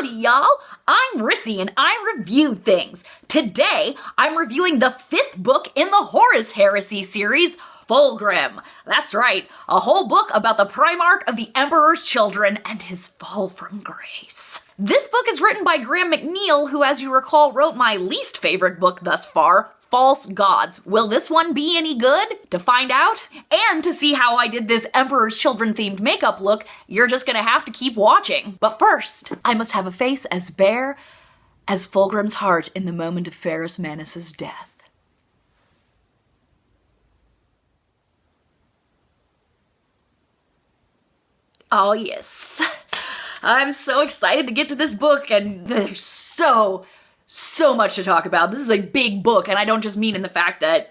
Howdy, y'all! I'm Rissy and I review things. Today, I'm reviewing the 5th book in the Horus Heresy series, Fulgrim. That's right, a whole book about the Primarch of the Emperor's Children and his fall from grace. This book is written by Graham McNeil, who, as you recall, wrote my least favorite book thus far, False Gods. Will this one be any good? To find out, and to see how I did this Emperor's Children themed makeup look, you're just gonna have to keep watching. But first, I must have a face as bare as Fulgrim's heart in the moment of Ferrus Manus's death. Oh yes. I'm so excited to get to this book, and there's so much to talk about. This is a big book, and I don't just mean in the fact that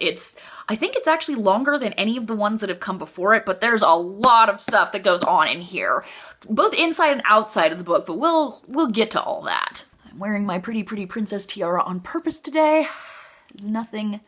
I think it's actually longer than any of the ones that have come before it, but there's a lot of stuff that goes on in here, both inside and outside of the book, but we'll get to all that. I'm wearing my pretty princess tiara on purpose today, as nothing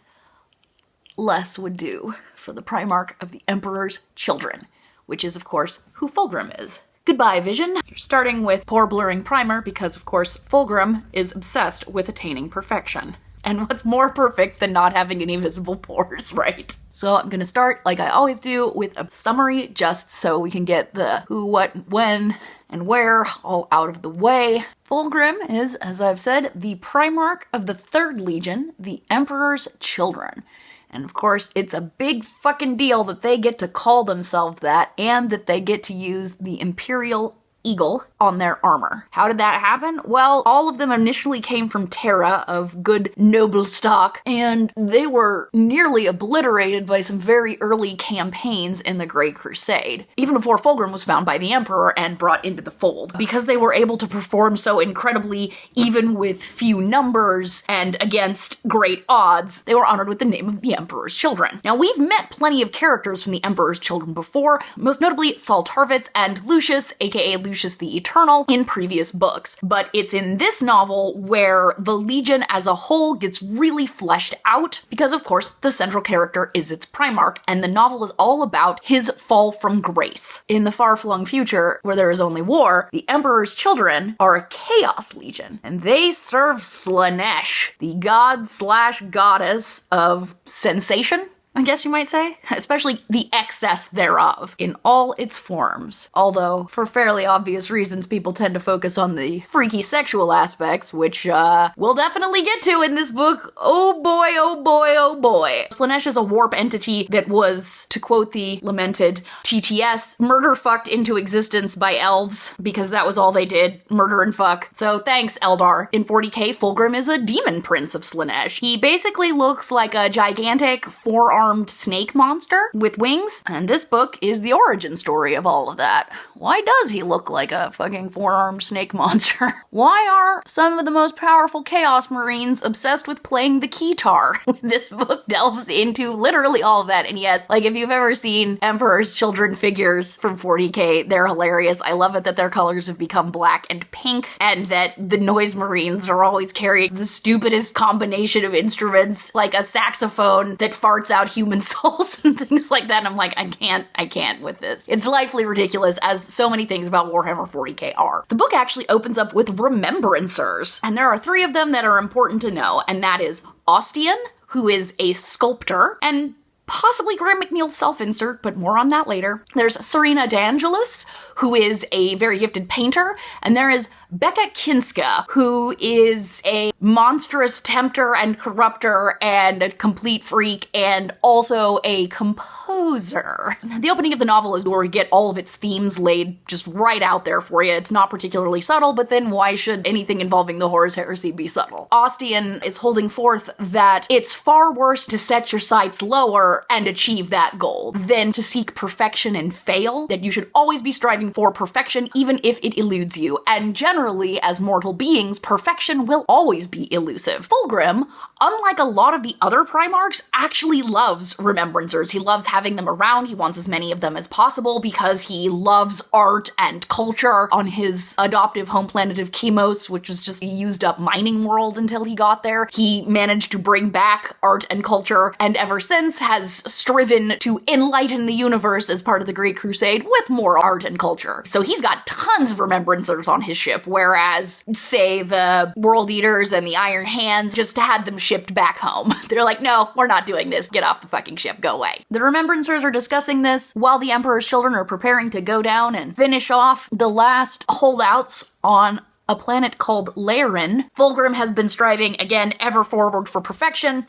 less would do for the Primarch of the Emperor's Children, which is, of course, who Fulgrim is. Goodbye, Vision. You're starting with pore blurring primer because, of course, Fulgrim is obsessed with attaining perfection. And what's more perfect than not having any visible pores, right? So I'm gonna start, like I always do, with a summary just so we can get the who, what, when, and where all out of the way. Fulgrim is, as I've said, the Primarch of the 3rd Legion, the Emperor's Children. And of course, it's a big fucking deal that they get to call themselves that and that they get to use the Imperial Eagle on their armor. How did that happen? Well, all of them initially came from Terra, of good noble stock, and they were nearly obliterated by some very early campaigns in the Grey Crusade, even before Fulgrim was found by the Emperor and brought into the fold. Because they were able to perform so incredibly, even with few numbers and against great odds, they were honored with the name of the Emperor's Children. Now, we've met plenty of characters from the Emperor's Children before, most notably Saul Tarvitz and Lucius, aka Lucius the Eternal, in previous books. But it's in this novel where the Legion as a whole gets really fleshed out, because of course the central character is its Primarch, and the novel is all about his fall from grace. In the far-flung future, where there is only war, the Emperor's Children are a Chaos Legion, and they serve Slaanesh, the god/goddess of sensation, I guess you might say, especially the excess thereof in all its forms. Although, for fairly obvious reasons, people tend to focus on the freaky sexual aspects, which we'll definitely get to in this book. Oh boy, oh boy, oh boy. Slaanesh is a warp entity that was, to quote the lamented TTS, murder-fucked into existence by elves, because that was all they did, murder and fuck. So thanks, Eldar. In 40k, Fulgrim is a Daemon Prince of Slaanesh. He basically looks like a gigantic four-armed snake monster with wings, and this book is the origin story of all of that. Why does he look like a fucking four-armed snake monster? Why are some of the most powerful Chaos Marines obsessed with playing the keytar? This book delves into literally all of that, and yes, like if you've ever seen Emperor's Children figures from 40k, they're hilarious. I love it that their colors have become black and pink, and that the Noise Marines are always carrying the stupidest combination of instruments, like a saxophone that farts out human souls and things like that, and I'm like, I can't with this. It's delightfully ridiculous, as so many things about Warhammer 40k are. The book actually opens up with Remembrancers, and there are 3 of them that are important to know, and that is Ostian, who is a sculptor, and possibly Graham McNeil's self-insert, but more on that later. There's Serena DeAngelis, who is a very gifted painter, and there is Becca Kinska, who is a monstrous tempter and corrupter and a complete freak, and also a composer. The opening of the novel is where we get all of its themes laid just right out there for you. It's not particularly subtle, but then why should anything involving the Horus Heresy be subtle? Ostian is holding forth that it's far worse to set your sights lower and achieve that goal than to seek perfection and fail, that you should always be striving for perfection even if it eludes you, and generally, as mortal beings, perfection will always be elusive. Fulgrim, unlike a lot of the other Primarchs, actually loves Remembrancers. He loves having them around, he wants as many of them as possible because he loves art and culture. On his adoptive home planet of Chemos, which was just a used up mining world until he got there, he managed to bring back art and culture, and ever since has striven to enlighten the universe as part of the Great Crusade with more art and culture culture. So he's got tons of Remembrancers on his ship, whereas, say, the World Eaters and the Iron Hands just had them shipped back home. They're like, no, we're not doing this. Get off the fucking ship. Go away. The Remembrancers are discussing this while the Emperor's children are preparing to go down and finish off the last holdouts on a planet called Laeran. Fulgrim has been striving, again, ever forward for perfection,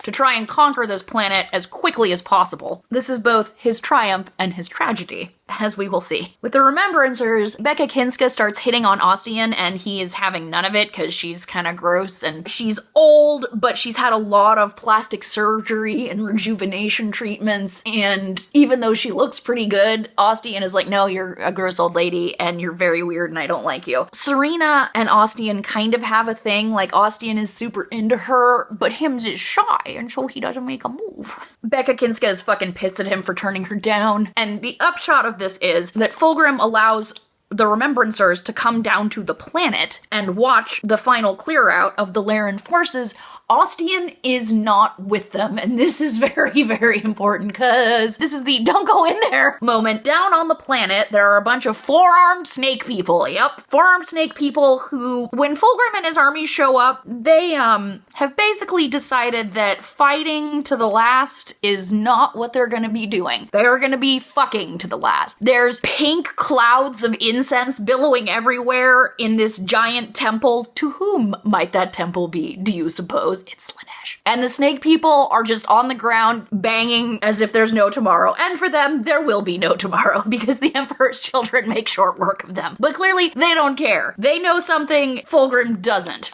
to try and conquer this planet as quickly as possible. This is both his triumph and his tragedy, as we will see. With the Remembrancers, Becca Kinska starts hitting on Ostian, and he is having none of it because she's kind of gross, and she's old, but she's had a lot of plastic surgery and rejuvenation treatments, and even though she looks pretty good, Ostian is like, no, you're a gross old lady, and you're very weird, and I don't like you. Serena and Ostian kind of have a thing, like Ostian is super into her, but Hims is shy, and so he doesn't make a move. Becca Kinska is fucking pissed at him for turning her down, and the upshot of this is that Fulgrim allows the Remembrancers to come down to the planet and watch the final clear out of the Laeran forces. Ostian is not with them, and this is very, very important because this is the don't go in there moment. Down on the planet, there are a bunch of four-armed snake people. Yep, four-armed snake people who, when Fulgrim and his army show up, they have basically decided that fighting to the last is not what they're gonna be doing. They're gonna be fucking to the last. There's pink clouds of incense billowing everywhere in this giant temple. To whom might that temple be, do you suppose? It's Slaanesh. And the snake people are just on the ground banging as if there's no tomorrow. And for them, there will be no tomorrow because the Emperor's children make short work of them. But clearly, they don't care. They know something Fulgrim doesn't.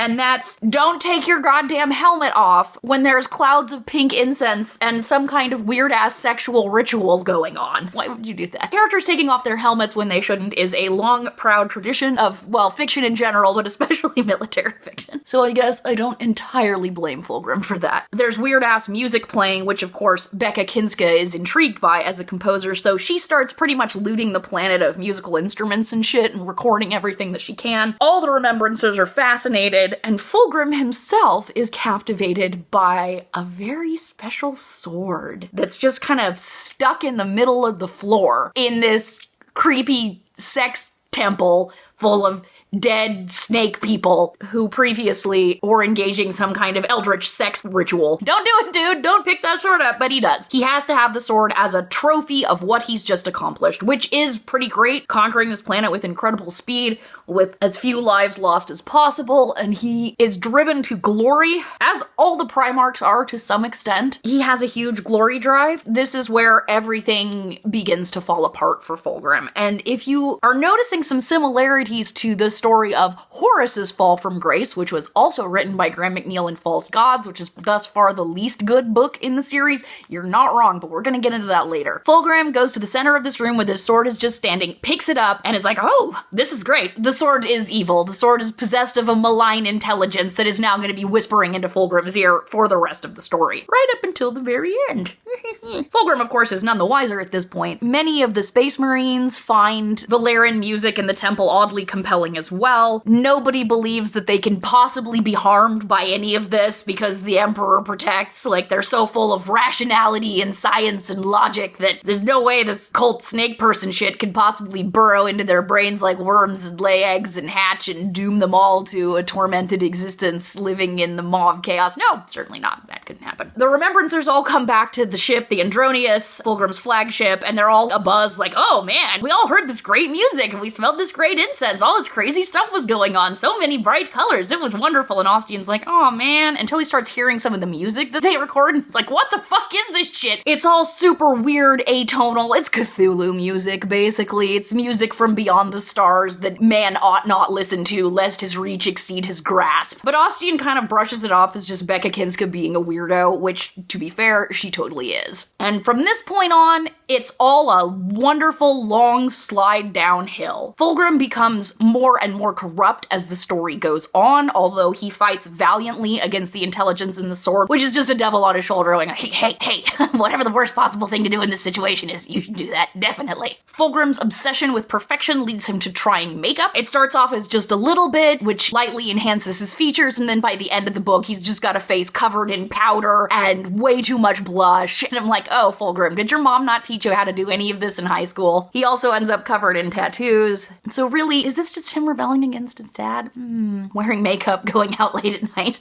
And that's, don't take your goddamn helmet off when there's clouds of pink incense and some kind of weird-ass sexual ritual going on. Why would you do that? Characters taking off their helmets when they shouldn't is a long, proud tradition of, well, fiction in general, but especially military fiction. So I guess I don't entirely blame Fulgrim for that. There's weird-ass music playing, which of course Becca Kinska is intrigued by as a composer, so she starts pretty much looting the planet of musical instruments and shit and recording everything that she can. All the Remembrancers are fascinated, and Fulgrim himself is captivated by a very special sword that's just kind of stuck in the middle of the floor in this creepy sex temple full of dead snake people who previously were engaging some kind of eldritch sex ritual. Don't do it, dude! Don't pick that sword up! But he does. He has to have the sword as a trophy of what he's just accomplished, which is pretty great, conquering this planet with incredible speed, with as few lives lost as possible, and he is driven to glory, as all the Primarchs are to some extent. He has a huge glory drive. This is where everything begins to fall apart for Fulgrim, and if you are noticing some similarities to the story of Horus's fall from grace, which was also written by Graham McNeil in False Gods, which is thus far the least good book in the series, you're not wrong, but we're gonna get into that later. Fulgrim goes to the center of this room where his sword is just standing, picks it up, and is like, oh, this is great. The sword is evil. The sword is possessed of a malign intelligence that is now going to be whispering into Fulgrim's ear for the rest of the story. Right up until the very end. Fulgrim, of course, is none the wiser at this point. Many of the Space Marines find the Laeran music in the temple oddly compelling as well. Nobody believes that they can possibly be harmed by any of this because the Emperor protects. Like, they're so full of rationality and science and logic that there's no way this cult snake person shit could possibly burrow into their brains like worms and lay eggs and hatch and doom them all to a tormented existence living in the maw of chaos. No, certainly not. That couldn't happen. The Remembrancers all come back to the ship, the Andronius, Fulgrim's flagship, and they're all abuzz like, oh man, we all heard this great music and we smelled this great incense. All this crazy stuff was going on. So many bright colors. It was wonderful. And Ostian's like, oh man, until he starts hearing some of the music that they record, and it's like, what the fuck is this shit? It's all super weird, atonal. It's Cthulhu music, basically. It's music from beyond the stars that man ought not listen to lest his reach exceed his grasp. But Ostian kind of brushes it off as just Becca Kinska being a weirdo, which, to be fair, she totally is. And from this point on, it's all a wonderful long slide downhill. Fulgrim becomes becomes more and more corrupt as the story goes on, although he fights valiantly against the intelligence in the sword, which is just a devil on his shoulder going, hey, whatever the worst possible thing to do in this situation is, you should do that, definitely. Fulgrim's obsession with perfection leads him to trying makeup. It starts off as just a little bit, which lightly enhances his features, and then by the end of the book, he's just got a face covered in powder and way too much blush. And I'm like, oh, Fulgrim, did your mom not teach you how to do any of this in high school? He also ends up covered in tattoos. So really, is this just him rebelling against his dad? Wearing makeup, going out late at night,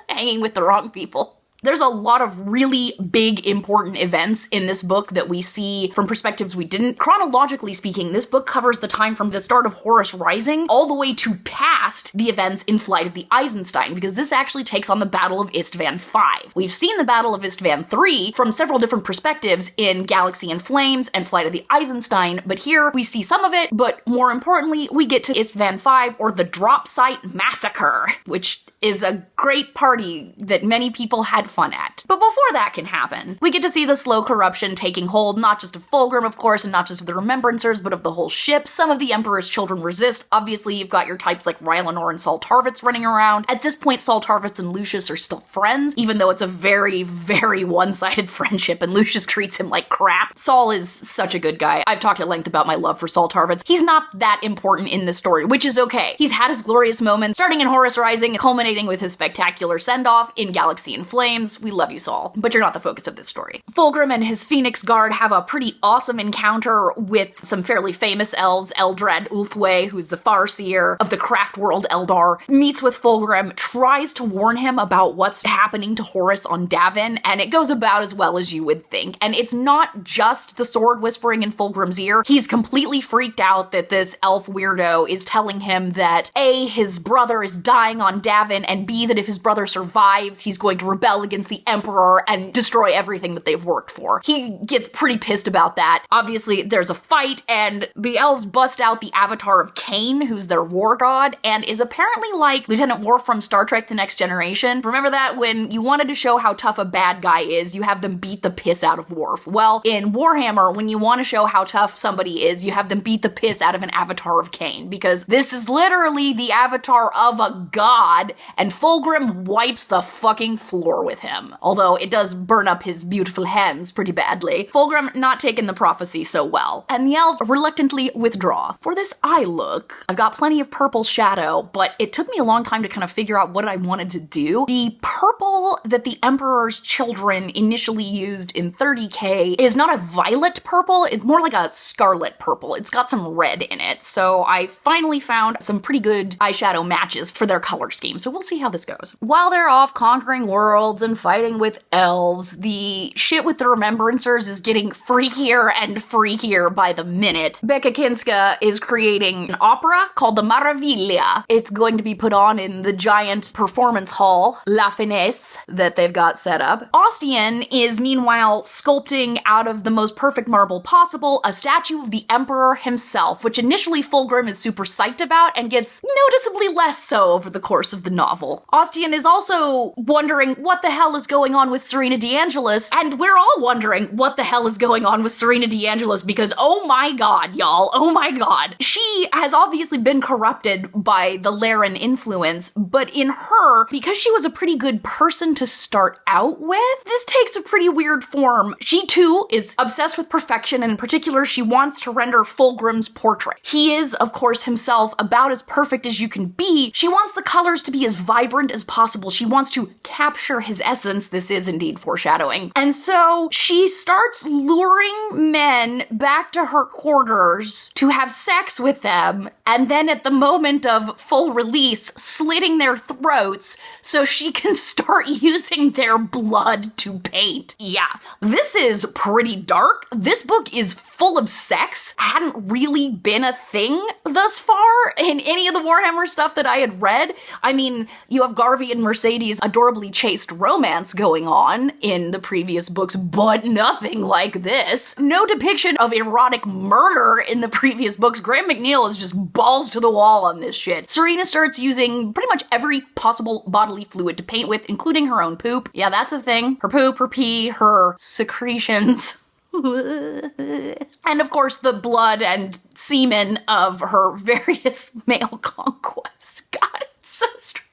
hanging with the wrong people. There's a lot of really big, important events in this book that we see from perspectives we didn't. Chronologically speaking, this book covers the time from the start of Horus Rising all the way to past the events in Flight of the Eisenstein, because this actually takes on the Battle of Istvan V. We've seen the Battle of Istvan III from several different perspectives in Galaxy in Flames and Flight of the Eisenstein, but here we see some of it, but more importantly, we get to Istvan V, or the Drop Site Massacre, which is a great party that many people had fun at. But before that can happen, we get to see the slow corruption taking hold, not just of Fulgrim, of course, and not just of the Remembrancers, but of the whole ship. Some of the Emperor's children resist. Obviously, you've got your types like Rylanor and Saul Tarvitz running around. At this point, Saul Tarvitz and Lucius are still friends, even though it's a very, very one-sided friendship, and Lucius treats him like crap. Saul is such a good guy. I've talked at length about my love for Saul Tarvitz. He's not that important in this story, which is okay. He's had his glorious moments, starting in Horus Rising, culminating with his spectacular send-off in Galaxy in Flames. We love you, Saul, but you're not the focus of this story. Fulgrim and his Phoenix Guard have a pretty awesome encounter with some fairly famous elves. Eldrad Ulthwé, who's the Farseer of the craft world Eldar, meets with Fulgrim, tries to warn him about what's happening to Horus on Davin, and it goes about as well as you would think. And it's not just the sword whispering in Fulgrim's ear. He's completely freaked out that this elf weirdo is telling him that A, his brother is dying on Davin, and B, that if his brother survives, he's going to rebel against the Emperor and destroy everything that they've worked for. He gets pretty pissed about that. Obviously, there's a fight, and the elves bust out the avatar of Cain, who's their war god, and is apparently like Lieutenant Worf from Star Trek The Next Generation. Remember that? When you wanted to show how tough a bad guy is, you have them beat the piss out of Worf. Well, in Warhammer, when you want to show how tough somebody is, you have them beat the piss out of an avatar of Cain, because this is literally the avatar of a god, and Fulgrim wipes the fucking floor with him. Although it does burn up his beautiful hands pretty badly. Fulgrim not taking the prophecy so well, and the elves reluctantly withdraw. For this eye look, I've got plenty of purple shadow, but it took me a long time to kind of figure out what I wanted to do. The purple that the Emperor's children initially used in 30k is not a violet purple, it's more like a scarlet purple. It's got some red in it, so I finally found some pretty good eyeshadow matches for their color scheme, so we'll see how this goes. While they're off conquering worlds and fighting with elves, the shit with the Remembrancers is getting freakier and freakier by the minute. Becca Kinska is creating an opera called the Maraviglia. It's going to be put on in the giant performance hall, La Finesse, that they've got set up. Ostian is meanwhile sculpting out of the most perfect marble possible a statue of the Emperor himself, which initially Fulgrim is super psyched about and gets noticeably less so over the course of the novel. Ostian is also wondering what the hell is going on with Serena DeAngelis, and we're all wondering what the hell is going on with Serena DeAngelis, because oh my god, y'all, oh my god. She has obviously been corrupted by the Laeran influence, but in her, because she was a pretty good person to start out with, this takes a pretty weird form. She too is obsessed with perfection, and in particular, she wants to render Fulgrim's portrait. He is, of course, himself about as perfect as you can be. She wants the colors to be as vibrant as possible. She wants to capture his essence. This is indeed foreshadowing. And so she starts luring men back to her quarters to have sex with them, and then at the moment of full release, slitting their throats so she can start using their blood to paint. Yeah, this is pretty dark. This book is full of sex. Hadn't really been a thing thus far in any of the Warhammer stuff that I had read. I mean, you have Garvey and Mercedes' adorably chaste romance going on in the previous books, but nothing like this. No depiction of erotic murder in the previous books. Graham McNeil is just balls to the wall on this shit. Serena starts using pretty much every possible bodily fluid to paint with, including her own poop. Yeah, that's a thing. Her poop, her pee, her secretions. And of course, the blood and semen of her various male conquests. God, it's so strange.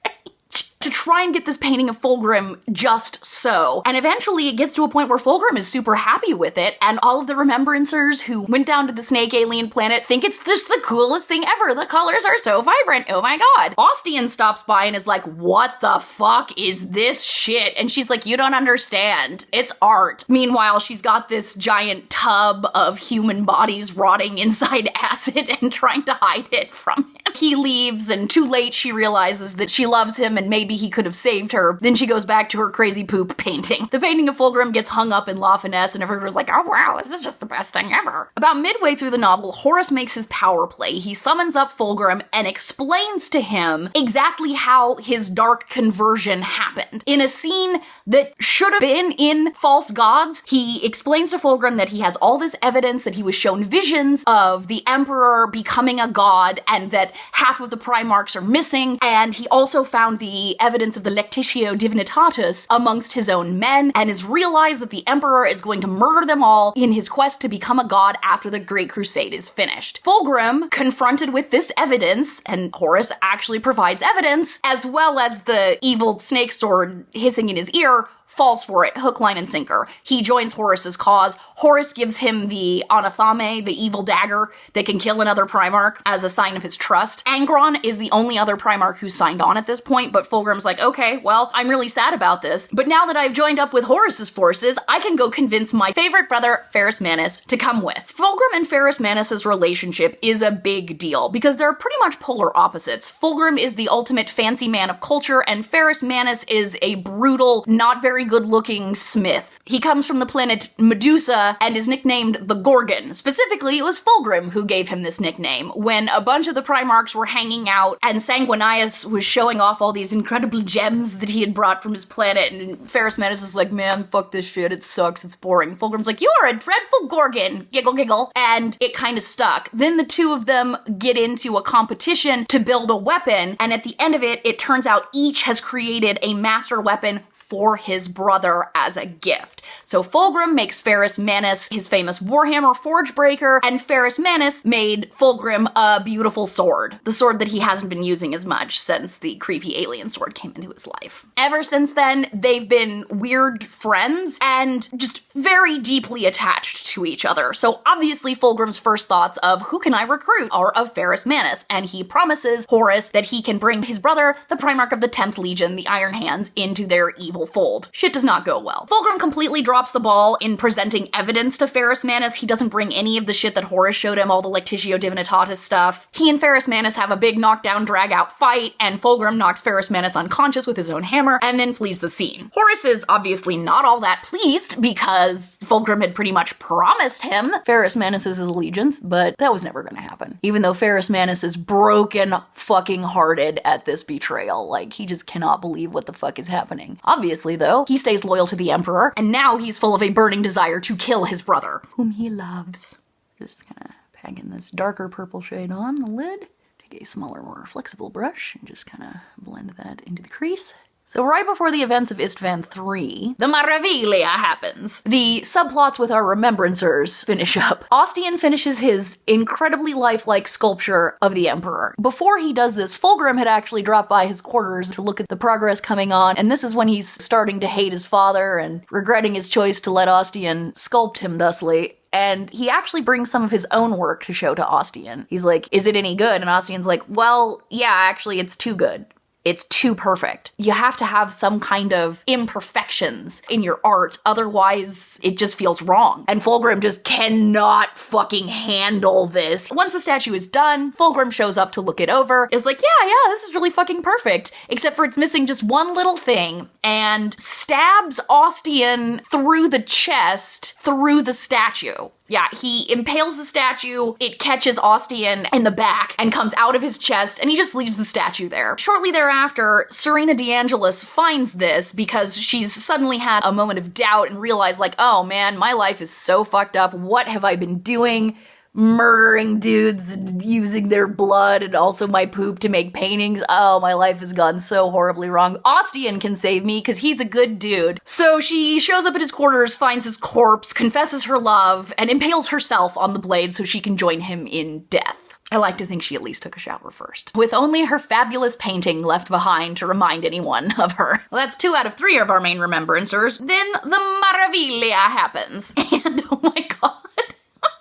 To try and get this painting of Fulgrim just so. And eventually it gets to a point where Fulgrim is super happy with it, and all of the Remembrancers who went down to the snake alien planet think it's just the coolest thing ever. The colors are so vibrant. Oh my god. Ostian stops by and is like, what the fuck is this shit? And she's like, you don't understand. It's art. Meanwhile, she's got this giant tub of human bodies rotting inside acid and trying to hide it from him. He leaves, and too late she realizes that she loves him and maybe he could have saved her. Then she goes back to her crazy poop painting. The painting of Fulgrim gets hung up in La Finesse, and everyone's like, oh wow, this is just the best thing ever. About midway through the novel, Horus makes his power play. He summons up Fulgrim and explains to him exactly how his dark conversion happened. In a scene that should have been in False Gods, he explains to Fulgrim that he has all this evidence that he was shown visions of the Emperor becoming a god, and that half of the Primarchs are missing, and he also found the evidence of the Lectitio Divinitatis amongst his own men, and has realized that the Emperor is going to murder them all in his quest to become a god after the Great Crusade is finished. Fulgrim, confronted with this evidence, and Horus actually provides evidence, as well as the evil snake sword hissing in his ear, falls for it, hook, line, and sinker. He joins Horus's cause. Horus gives him the Anathame, the evil dagger that can kill another Primarch, as a sign of his trust. Angron is the only other Primarch who's signed on at this point, but Fulgrim's like, okay, well, I'm really sad about this, but now that I've joined up with Horus's forces, I can go convince my favorite brother, Ferrus Manus, to come with. Fulgrim and Ferrus Manus' relationship is a big deal, because they're pretty much polar opposites. Fulgrim is the ultimate fancy man of culture, and Ferrus Manus is a brutal, not very good-looking smith. He comes from the planet Medusa and is nicknamed the Gorgon. Specifically, it was Fulgrim who gave him this nickname. When a bunch of the Primarchs were hanging out and Sanguinius was showing off all these incredible gems that he had brought from his planet, and Ferrus Manus is like, man, fuck this shit, it sucks, it's boring. Fulgrim's like, you are a dreadful Gorgon, giggle giggle, and it kind of stuck. Then the two of them get into a competition to build a weapon, and at the end of it, it turns out each has created a master weapon for his brother as a gift. So Fulgrim makes Ferrus Manus his famous Warhammer Forgebreaker, and Ferrus Manus made Fulgrim a beautiful sword. The sword that he hasn't been using as much since the creepy alien sword came into his life. Ever since then, they've been weird friends and just very deeply attached to each other. So obviously Fulgrim's first thoughts of who can I recruit are of Ferrus Manus, and he promises Horus that he can bring his brother, the Primarch of the 10th Legion, the Iron Hands, into their evil fold. Shit does not go well. Fulgrim completely drops the ball in presenting evidence to Ferrus Manus. He doesn't bring any of the shit that Horus showed him, all the Lectitio Divinitatis stuff. He and Ferrus Manus have a big knockdown, drag-out fight, and Fulgrim knocks Ferrus Manus unconscious with his own hammer, and then flees the scene. Horus is obviously not all that pleased, because Fulgrim had pretty much promised him Ferrus Manus' allegiance, but that was never gonna happen. Even though Ferrus Manus is broken fucking hearted at this betrayal. Like, he just cannot believe what the fuck is happening. Obviously, though, he stays loyal to the Emperor, and now he's full of a burning desire to kill his brother, whom he loves. Just kinda packing this darker purple shade on the lid. Take a smaller, more flexible brush and just kinda blend that into the crease. So right before the events of Istvan III, the Maraviglia happens. The subplots with our Remembrancers finish up. Ostian finishes his incredibly lifelike sculpture of the Emperor. Before he does this, Fulgrim had actually dropped by his quarters to look at the progress coming on, and this is when he's starting to hate his father and regretting his choice to let Ostian sculpt him thusly. And he actually brings some of his own work to show to Ostian. He's like, is it any good? And Ostian's like, well, yeah, actually, it's too good. It's too perfect. You have to have some kind of imperfections in your art, otherwise it just feels wrong. And Fulgrim just cannot fucking handle this. Once the statue is done, Fulgrim shows up to look it over, is like, yeah, this is really fucking perfect, except for it's missing just one little thing, and stabs Ostian through the chest, through the statue. Yeah, he impales the statue, it catches Ostian in the back and comes out of his chest, and he just leaves the statue there. Shortly thereafter, Serena DeAngelis finds this because she's suddenly had a moment of doubt and realized, like, oh man, my life is so fucked up, what have I been doing? murdering dudes and using their blood and also my poop to make paintings. Oh, my life has gone so horribly wrong. Ostian can save me because he's a good dude. So she shows up at his quarters, finds his corpse, confesses her love, and impales herself on the blade so she can join him in death. I like to think she at least took a shower first. With only her fabulous painting left behind to remind anyone of her. Well, that's 2 out of 3 of our main Remembrancers. Then the Maraviglia happens. And oh my god.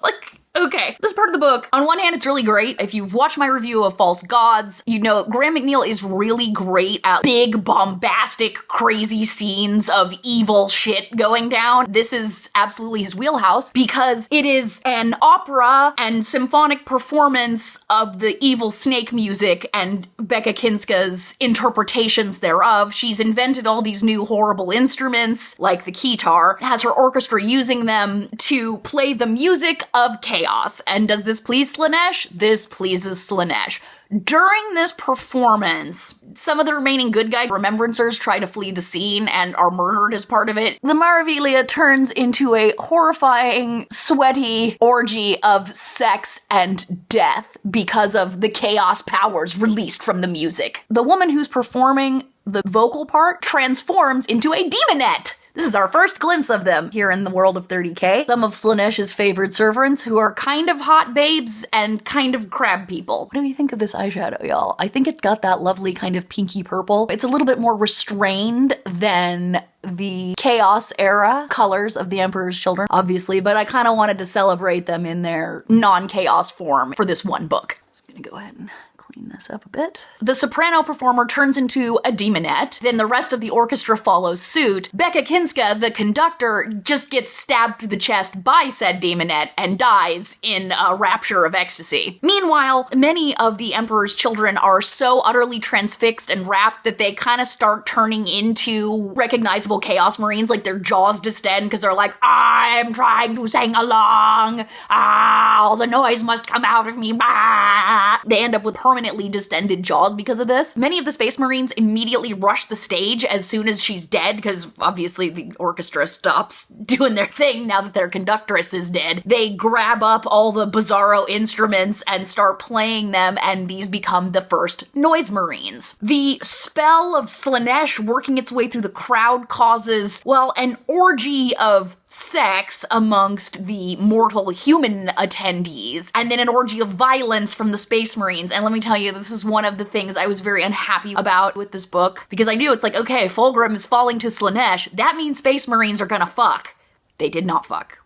Like, okay. This part of the book, on one hand, it's really great. If you've watched my review of False Gods, you know Graham McNeil is really great at big, bombastic, crazy scenes of evil shit going down. This is absolutely his wheelhouse because it is an opera and symphonic performance of the evil snake music and Becca Kinska's interpretations thereof. She's invented all these new horrible instruments, like the keytar, has her orchestra using them to play the music of chaos. And does this please Slaanesh? This pleases Slaanesh. During this performance, some of the remaining good guy Remembrancers try to flee the scene and are murdered as part of it. The Maraviglia turns into a horrifying, sweaty orgy of sex and death because of the chaos powers released from the music. The woman who's performing the vocal part transforms into a demonette. This is our first glimpse of them here in the world of 30k. Some of Slaanesh's favorite servants who are kind of hot babes and kind of crab people. What do you think of this eyeshadow, y'all? I think it's got that lovely kind of pinky purple. It's a little bit more restrained than the Chaos era colors of the Emperor's Children, obviously, but I kind of wanted to celebrate them in their non-chaos form for this one book. I'm just gonna go ahead and clean this up a bit. The soprano performer turns into a demonette, then the rest of the orchestra follows suit. Becca Kinska, the conductor, just gets stabbed through the chest by said demonette and dies in a rapture of ecstasy. Meanwhile, many of the Emperor's Children are so utterly transfixed and wrapped that they kind of start turning into recognizable Chaos Marines, like their jaws distend because they're like, I'm trying to sing along, all the noise must come out of me, bah. They end up with permanently distended jaws because of this. Many of the Space Marines immediately rush the stage as soon as she's dead, because obviously the orchestra stops doing their thing now that their conductress is dead. They grab up all the bizarro instruments and start playing them, and these become the first Noise Marines. The spell of Slaanesh working its way through the crowd causes, well, an orgy of sex amongst the mortal human attendees, and then an orgy of violence from the Space Marines. And let me tell you, this is one of the things I was very unhappy about with this book, because I knew it's like, okay, Fulgrim is falling to Slaanesh, that means Space Marines are gonna fuck. They did not fuck.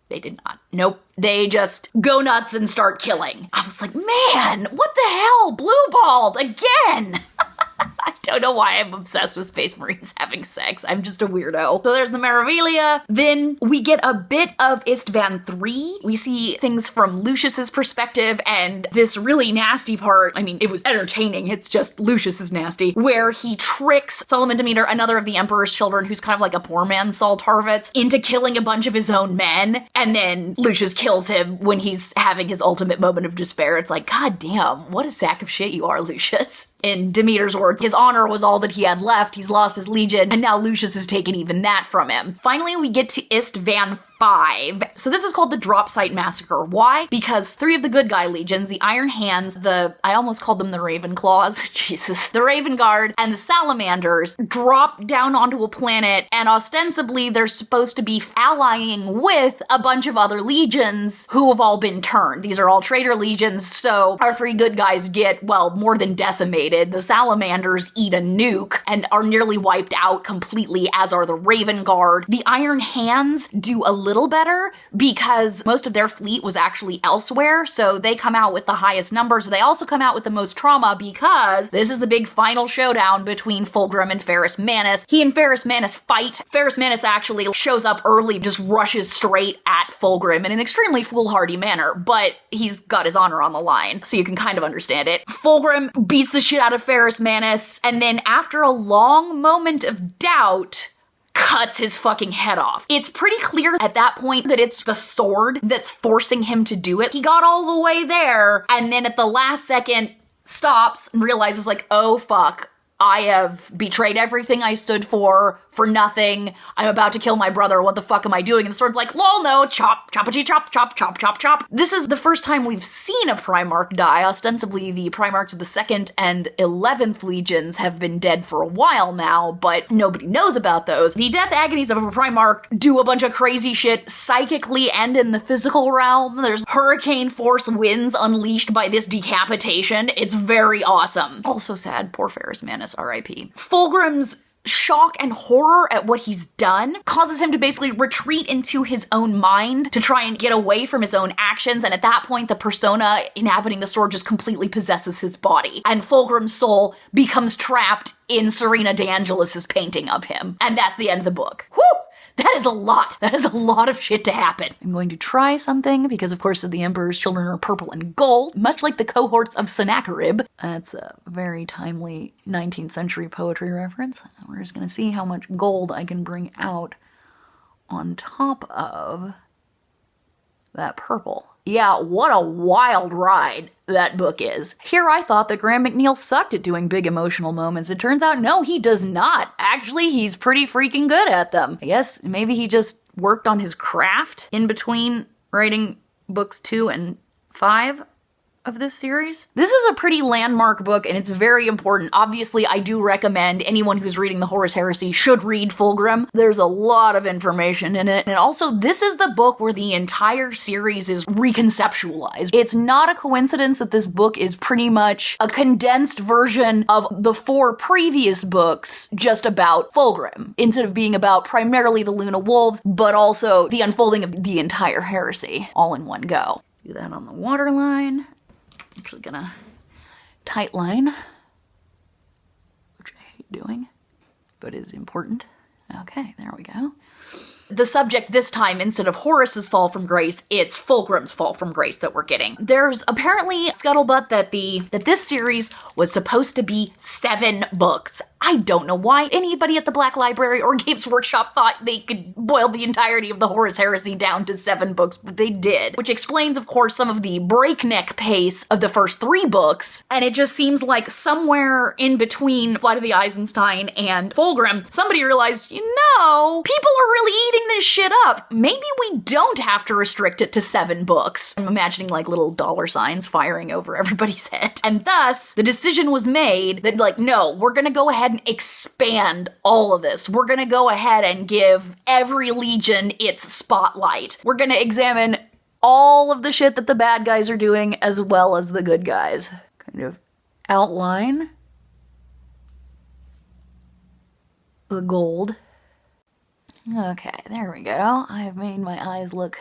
They did not. Nope. They just go nuts and start killing. I was like, man, what the hell? Blue-balled again! I don't know why I'm obsessed with Space Marines having sex. I'm just a weirdo. So there's the Maraviglia. Then we get a bit of Istvan 3. We see things from Lucius's perspective, and this really nasty part, I mean, it was entertaining, it's just Lucius is nasty, where he tricks Solomon Demeter, another of the Emperor's Children, who's kind of like a poor man's Saul Tarvitz, into killing a bunch of his own men, and then Lucius kills him when he's having his ultimate moment of despair. It's like, god damn, what a sack of shit you are, Lucius. In Demeter's words, his honor was all that he had left, he's lost his legion, and now Lucius has taken even that from him. Finally, we get to Istvan 5. So this is called the Drop Site Massacre. Why? Because 3 of the good guy legions, the Iron Hands, I almost called them the Raven Claws, Jesus, the Raven Guard, and the Salamanders drop down onto a planet, and ostensibly they're supposed to be allying with a bunch of other legions who have all been turned. These are all traitor legions, so our 3 good guys get, well, more than decimated. The Salamanders eat a nuke and are nearly wiped out completely, as are the Raven Guard. The Iron Hands do a little better because most of their fleet was actually elsewhere, so they come out with the highest numbers. They also come out with the most trauma because this is the big final showdown between Fulgrim and Ferrus Manus. He and Ferrus Manus fight. Ferrus Manus actually shows up early, just rushes straight at Fulgrim in an extremely foolhardy manner, but he's got his honor on the line, so you can kind of understand it. Fulgrim beats the shit out of Ferrus Manus, and then after a long moment of doubt, cuts his fucking head off. It's pretty clear at that point that it's the sword that's forcing him to do it. He got all the way there, and then at the last second stops and realizes like, oh fuck, I have betrayed everything I stood for nothing. I'm about to kill my brother. What the fuck am I doing? And the sword's like, lol, no, chop, choppity chop, chop, chop, chop, chop. This is the first time we've seen a Primarch die. Ostensibly, the Primarchs of the 2nd and 11th Legions have been dead for a while now, but nobody knows about those. The death agonies of a Primarch do a bunch of crazy shit psychically and in the physical realm. There's hurricane force winds unleashed by this decapitation. It's very awesome. Also sad, poor Ferrus Manus, R.I.P. Fulgrim's shock and horror at what he's done causes him to basically retreat into his own mind to try and get away from his own actions, and at that point the persona inhabiting the sword just completely possesses his body, and Fulgrim's soul becomes trapped in Serena DeAngelis' painting of him. And that's the end of the book. Whew! That is a lot. That is a lot of shit to happen. I'm going to try something because, of course, the Emperor's children are purple and gold, much like the cohorts of Sennacherib. That's a very timely 19th century poetry reference. We're just going to see how much gold I can bring out on top of that purple. Yeah, what a wild ride that book is. Here I thought that Graham McNeil sucked at doing big emotional moments. It turns out, no, he does not. Actually, he's pretty freaking good at them. I guess maybe he just worked on his craft in between writing books 2 and 5 of this series. This is a pretty landmark book, and it's very important. Obviously, I do recommend anyone who's reading the Horus Heresy should read Fulgrim. There's a lot of information in it. And also, this is the book where the entire series is reconceptualized. It's not a coincidence that this book is pretty much a condensed version of the 4 previous books just about Fulgrim, instead of being about primarily the Luna Wolves, but also the unfolding of the entire heresy all in one go. Do that on the waterline. Actually gonna tight line, which I hate doing, but is important. Okay, there we go. The subject this time, instead of Horus's fall from grace, it's Fulgrim's fall from grace that we're getting. There's apparently scuttlebutt that this series was supposed to be 7 books. I don't know why anybody at the Black Library or Games Workshop thought they could boil the entirety of the Horus Heresy down to 7 books, but they did. Which explains, of course, some of the breakneck pace of the first 3 books, and it just seems like somewhere in between Flight of the Eisenstein and Fulgrim, somebody realized, you know, people are really eating this shit up. Maybe we don't have to restrict it to 7 books. I'm imagining like little dollar signs firing over everybody's head. And thus, the decision was made that like, no, we're gonna go ahead and expand all of this. We're gonna go ahead and give every legion its spotlight. We're gonna examine all of the shit that the bad guys are doing as well as the good guys. Kind of outline the gold. Okay, there we go. I have made my eyes look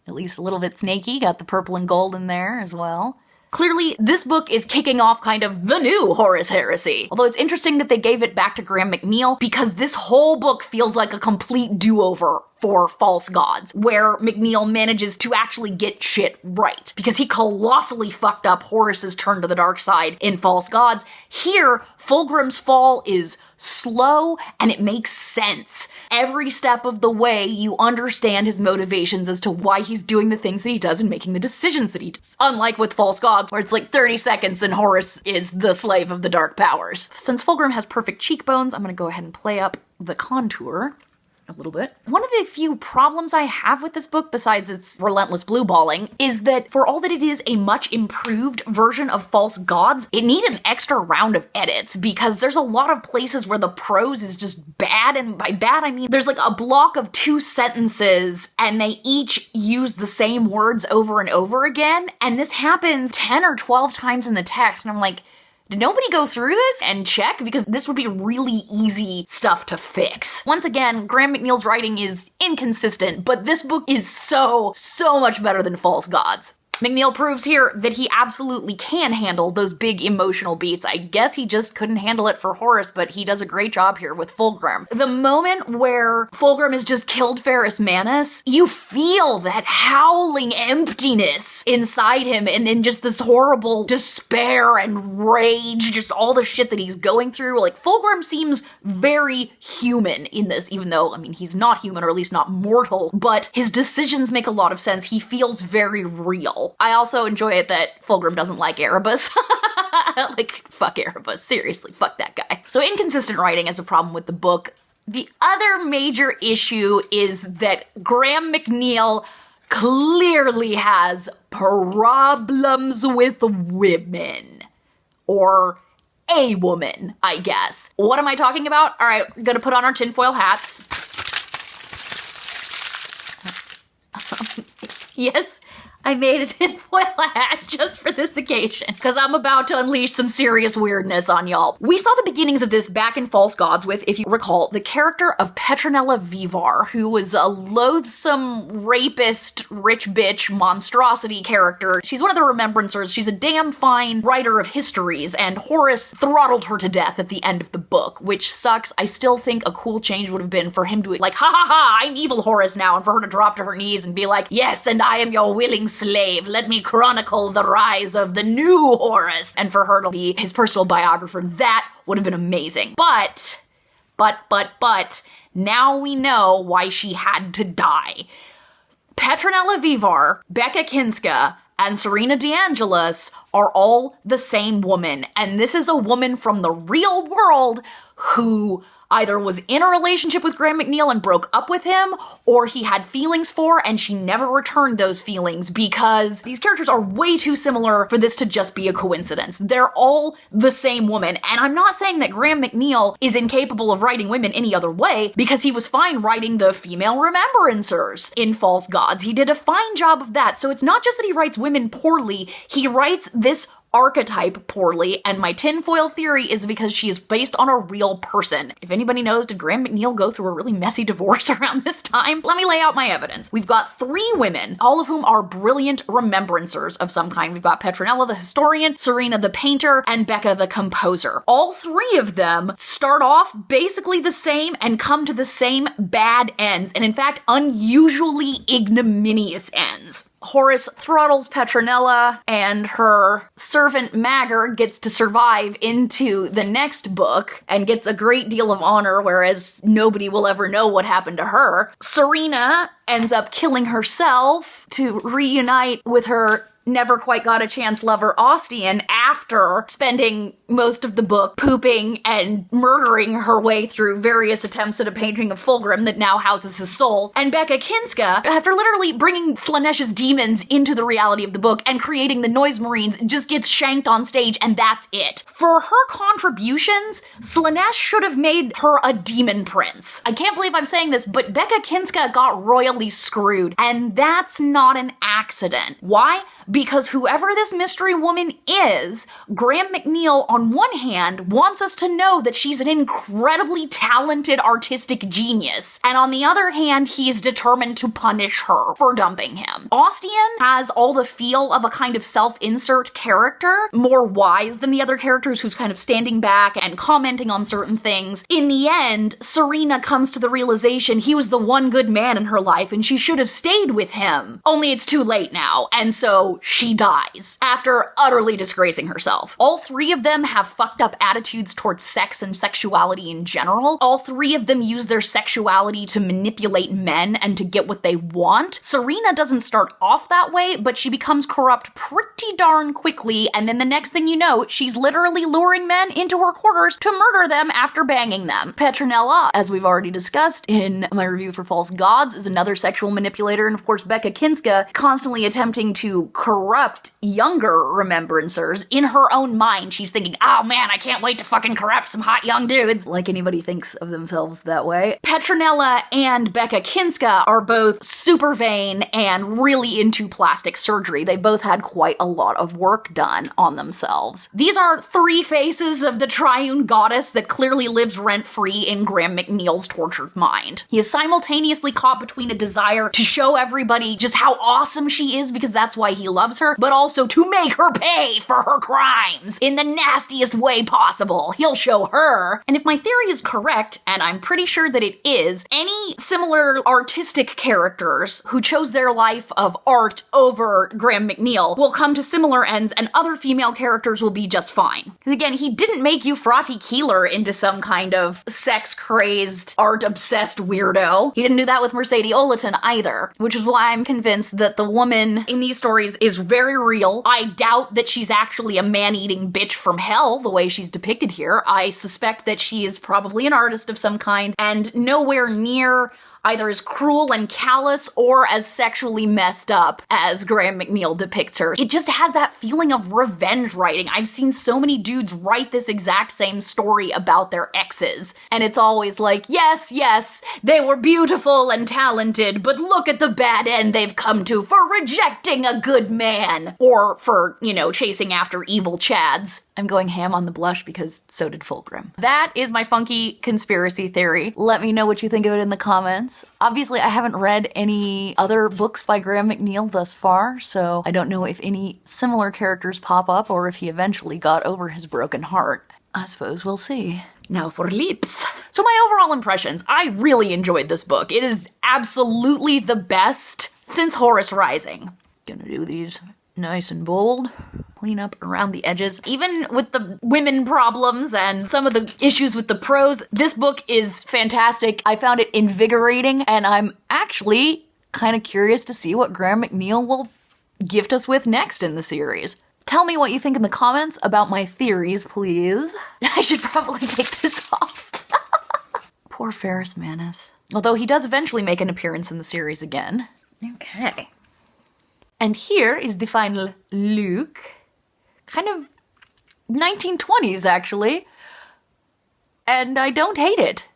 at least a little bit snaky. Got the purple and gold in there as well. Clearly, this book is kicking off kind of the new Horus Heresy. Although it's interesting that they gave it back to Graham McNeil because this whole book feels like a complete do-over for False Gods, where McNeil manages to actually get shit right. Because he colossally fucked up Horus's turn to the dark side in False Gods. Here, Fulgrim's fall is slow and it makes sense. Every step of the way, you understand his motivations as to why he's doing the things that he does and making the decisions that he does. Unlike with False Gods, where it's like 30 seconds and Horus is the slave of the dark powers. Since Fulgrim has perfect cheekbones, I'm gonna go ahead and play up the contour a little bit. One of the few problems I have with this book, besides its relentless blueballing, is that for all that it is a much improved version of False Gods, it needed an extra round of edits because there's a lot of places where the prose is just bad, and by bad I mean there's like a block of 2 sentences and they each use the same words over and over again, and this happens 10 or 12 times in the text, and I'm like, did nobody go through this and check? Because this would be really easy stuff to fix. Once again, Graham McNeil's writing is inconsistent, but this book is so much better than False Gods. McNeil proves here that he absolutely can handle those big emotional beats. I guess he just couldn't handle it for Horus, but he does a great job here with Fulgrim. The moment where Fulgrim has just killed Ferrus Manus, you feel that howling emptiness inside him, and then just this horrible despair and rage, just all the shit that he's going through. Like, Fulgrim seems very human in this, even though, I mean, he's not human, or at least not mortal, but his decisions make a lot of sense. He feels very real. I also enjoy it that Fulgrim doesn't like Erebus. Like, fuck Erebus. Seriously, fuck that guy. So inconsistent writing is a problem with the book. The other major issue is that Graham McNeil clearly has problems with women. Or a woman, I guess. What am I talking about? All right, we're gonna put on our tinfoil hats. Yes, I made a tinfoil hat just for this occasion, because I'm about to unleash some serious weirdness on y'all. We saw the beginnings of this back in False Gods with, if you recall, the character of Petronella Vivar, who was a loathsome, rapist, rich bitch, monstrosity character. She's one of the Remembrancers. She's a damn fine writer of histories, and Horus throttled her to death at the end of the book, which sucks. I still think a cool change would have been for him to like, ha ha ha, I'm evil Horus now, and for her to drop to her knees and be like, yes, and I am your willing slave. Let me chronicle the rise of the new Horus. And for her to be his personal biographer, that would have been amazing. But, now we know why she had to die. Petronella Vivar, Becca Kinska, and Serena DeAngelis are all the same woman. And this is a woman from the real world who either was in a relationship with Graham McNeil and broke up with him, or he had feelings for and she never returned those feelings, because these characters are way too similar for this to just be a coincidence. They're all the same woman, and I'm not saying that Graham McNeil is incapable of writing women any other way, because he was fine writing the female Remembrancers in False Gods. He did a fine job of that, so it's not just that he writes women poorly, he writes this archetype poorly, and my tinfoil theory is because she is based on a real person. If anybody knows, did Graham McNeil go through a really messy divorce around this time? Let me lay out my evidence. We've got 3 women, all of whom are brilliant Remembrancers of some kind. We've got Petronella the historian, Serena the painter, and Becca the composer. All 3 of them start off basically the same and come to the same bad ends, and in fact, unusually ignominious ends. Horus throttles Petronella, and her servant Magger gets to survive into the next book and gets a great deal of honor, whereas nobody will ever know what happened to her. Serena ends up killing herself to reunite with her never quite got a chance lover Ostian after spending most of the book pooping and murdering her way through various attempts at a painting of Fulgrim that now houses his soul. And Becca Kinska, after literally bringing Slaaneish's demons into the reality of the book and creating the Noise Marines, just gets shanked on stage, and that's it. For her contributions, Slaanesh should have made her a Daemon Prince. I can't believe I'm saying this, but Becca Kinska got royally screwed, and that's not an accident. Why? Because whoever this mystery woman is, Graham McNeil, on one hand, wants us to know that she's an incredibly talented artistic genius, and on the other hand, he's determined to punish her for dumping him. Ostian has all the feel of a kind of self-insert character, more wise than the other characters, who's kind of standing back and commenting on certain things. In the end, Serena comes to the realization he was the one good man in her life, and she should have stayed with him. Only it's too late now, and so she dies after utterly disgracing herself. All 3 of them have fucked up attitudes towards sex and sexuality in general. All 3 of them use their sexuality to manipulate men and to get what they want. Serena doesn't start off that way, but she becomes corrupt pretty darn quickly, and then the next thing you know, she's literally luring men into her quarters to murder them after banging them. Petronella, as we've already discussed in my review for False Gods, is another sexual manipulator, and of course Becca Kinska, constantly attempting to corrupt younger Remembrancers. In her own mind, she's thinking, oh man, I can't wait to fucking corrupt some hot young dudes. Like anybody thinks of themselves that way. Petronella and Becca Kinska are both super vain and really into plastic surgery. They both had quite a lot of work done on themselves. These are 3 faces of the triune goddess that clearly lives rent-free in Graham McNeil's tortured mind. He is simultaneously caught between a desire to show everybody just how awesome she is, because that's why he loves her, but also to make her pay for her crimes in the nastiest way possible. He'll show her. And if my theory is correct, and I'm pretty sure that it is, any similar artistic characters who chose their life of art over Graham McNeil will come to similar ends, and other female characters will be just fine. Because again, he didn't make Euphrati Keeler into some kind of sex-crazed, art-obsessed weirdo. He didn't do that with Mercedes Olaton either, which is why I'm convinced that the woman in these stories is is very real. I doubt that she's actually a man-eating bitch from hell, the way she's depicted here. I suspect that she is probably an artist of some kind, and nowhere near either as cruel and callous or as sexually messed up as Graham McNeil depicts her. It just has that feeling of revenge writing. I've seen so many dudes write this exact same story about their exes, and it's always like, yes, yes, they were beautiful and talented, but look at the bad end they've come to for rejecting a good man. Or for, you know, chasing after evil chads. I'm going ham on the blush because so did Fulgrim. That is my funky conspiracy theory. Let me know what you think of it in the comments. Obviously, I haven't read any other books by Graham McNeil thus far, so I don't know if any similar characters pop up or if he eventually got over his broken heart. I suppose we'll see. Now for lips. So my overall impressions, I really enjoyed this book. It is absolutely the best since Horus Rising. Gonna do these nice and bold. Clean up around the edges. Even with the women problems and some of the issues with the prose, this book is fantastic. I found it invigorating, and I'm actually kind of curious to see what Graham McNeil will gift us with next in the series. Tell me what you think in the comments about my theories, please. I should probably take this off. Poor Ferrus Manus. Although he does eventually make an appearance in the series again. Okay. And here is the final look. Kind of 1920s, actually. And I don't hate it.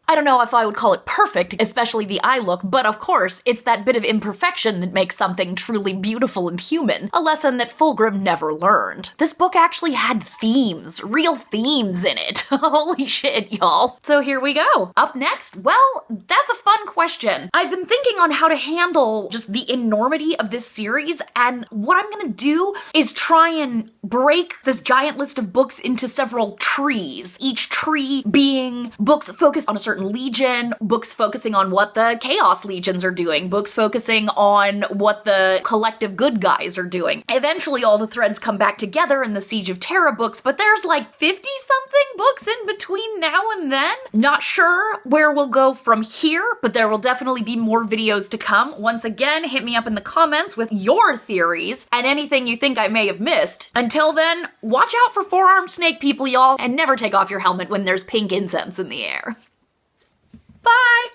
I don't know if I would call it perfect, especially the eye look, but of course, it's that bit of imperfection that makes something truly beautiful and human, a lesson that Fulgrim never learned. This book actually had themes, real themes in it. Holy shit, y'all. So here we go. Up next, well, that's a fun question. I've been thinking on how to handle just the enormity of this series, and what I'm gonna do is try and break this giant list of books into several trees, each tree being books focused on a certain legion, books focusing on what the Chaos Legions are doing, books focusing on what the collective good guys are doing. Eventually all the threads come back together in the Siege of Terra books, but there's like 50-something books in between now and then. Not sure where we'll go from here, but there will definitely be more videos to come. Once again, hit me up in the comments with your theories and anything you think I may have missed. Until then, watch out for four-armed snake people, y'all, and never take off your helmet when there's pink incense in the air. Bye!